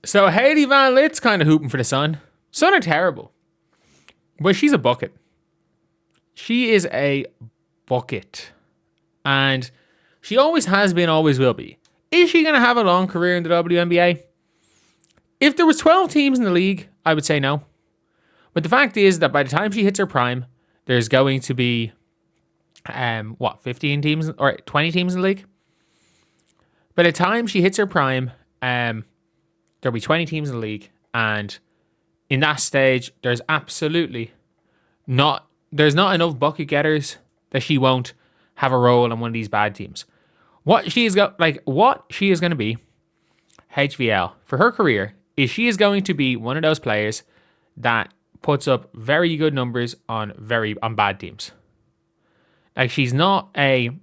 So Hailey Van Lith's kind of hooping for the Sun. Sun are terrible. But she's a bucket. She is a bucket. And she always has been, always will be. Is she going to have a long career in the WNBA? If there was 12 teams in the league, I would say no. But the fact is that by the time she hits her prime, there's going to be, 15 teams or 20 teams in the league? By the time she hits her prime, there'll be 20 teams in the league. And in that stage, there's not enough bucket getters that she won't have a role in one of these bad teams. What she is going to be, HVL, for her career, is she is going to be one of those players that puts up very good numbers on bad teams. Like she's not someone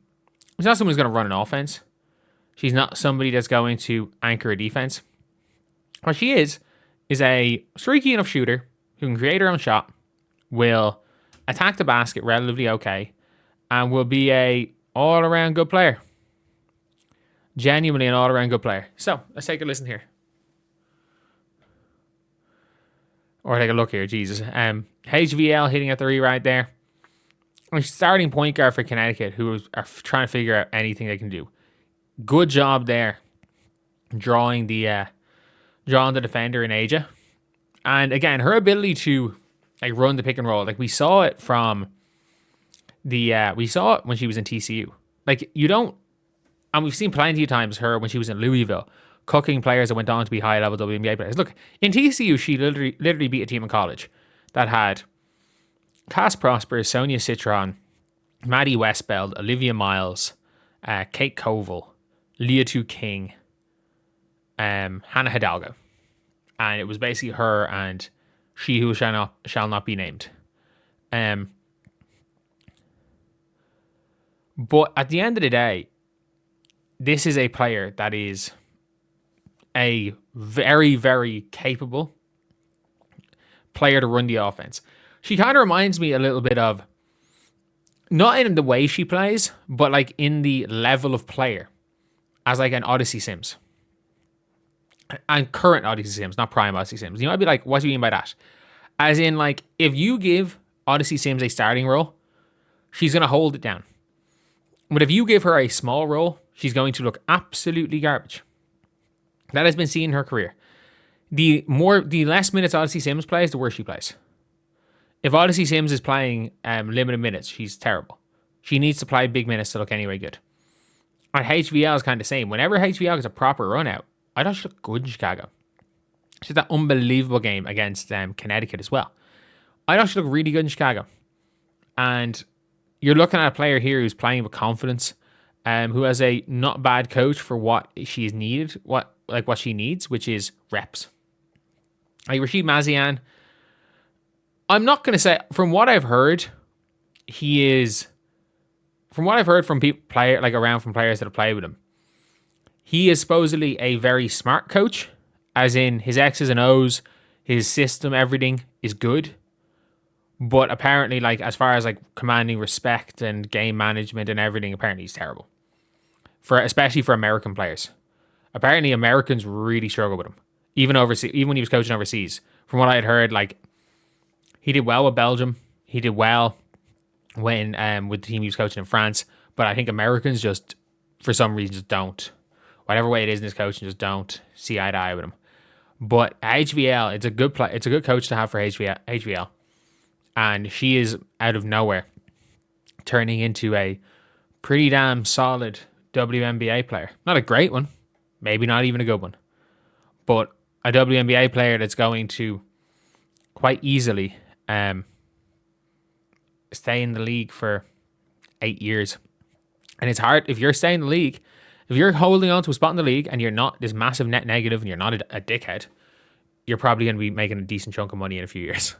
who's going to run an offense. She's not somebody that's going to anchor a defense. What she is a streaky enough shooter who can create her own shot, will attack the basket relatively okay, and will be a all-around good player. Genuinely an all-around good player. So, let's take a listen here. Or take a look here, Jesus. HVL hitting at 3 right there. And she's starting point guard for Connecticut, who are trying to figure out anything they can do. Good job there, drawing the defender in Asia. And again, her ability to run the pick and roll, we saw it from we saw it when she was in TCU. And we've seen plenty of times her when she was in Louisville, cooking players that went on to be high-level WNBA players. Look, in TCU, she literally beat a team in college that had Cass Prosper, Sonia Citron, Maddie Westbeld, Olivia Miles, Kate Koval, Leah Tu King, Hannah Hidalgo. And it was basically her and she who shall not be named. But at the end of the day, this is a player that is a very, very capable player to run the offense. She kind of reminds me a little bit of, not in the way she plays, but in the level of player, as an Odyssey Sims. And current Odyssey Sims, not prime Odyssey Sims. You might be like, what do you mean by that? As in, if you give Odyssey Sims a starting role, she's going to hold it down. But if you give her a small role, she's going to look absolutely garbage. That has been seen in her career. The less minutes Odyssey Sims plays, the worse she plays. If Odyssey Sims is playing limited minutes, she's terrible. She needs to play big minutes to look anyway good. And HVL is kind of the same. Whenever HVL gets a proper run out, I thought she looked good in Chicago. She had that unbelievable game against Connecticut as well. I thought she looked really good in Chicago. And you're looking at a player here who's playing with confidence, who has a not bad coach for what she's needed, what she needs, which is reps. Rashid Mazian, I'm not going to say, from what I've heard, from players that have played with him, he is supposedly a very smart coach, as in his X's and O's, his system, everything is good. But apparently, as far as commanding respect and game management and everything, apparently he's terrible. Especially for American players. Apparently Americans really struggle with him. Even when he was coaching overseas. From what I had heard, he did well with Belgium. He did well when with the team he was coaching in France. But I think Americans just, for some reason, just don't. Whatever way it is in his coaching, just don't see eye to eye with him. But HVL, it's a good coach to have for HVL. And she is out of nowhere turning into a pretty damn solid WNBA player. Not a great one. Maybe not even a good one. But a WNBA player that's going to quite easily stay in the league for 8 years. And it's hard. If you're staying in the league, if you're holding on to a spot in the league and you're not this massive net negative and you're not a dickhead, you're probably going to be making a decent chunk of money in a few years.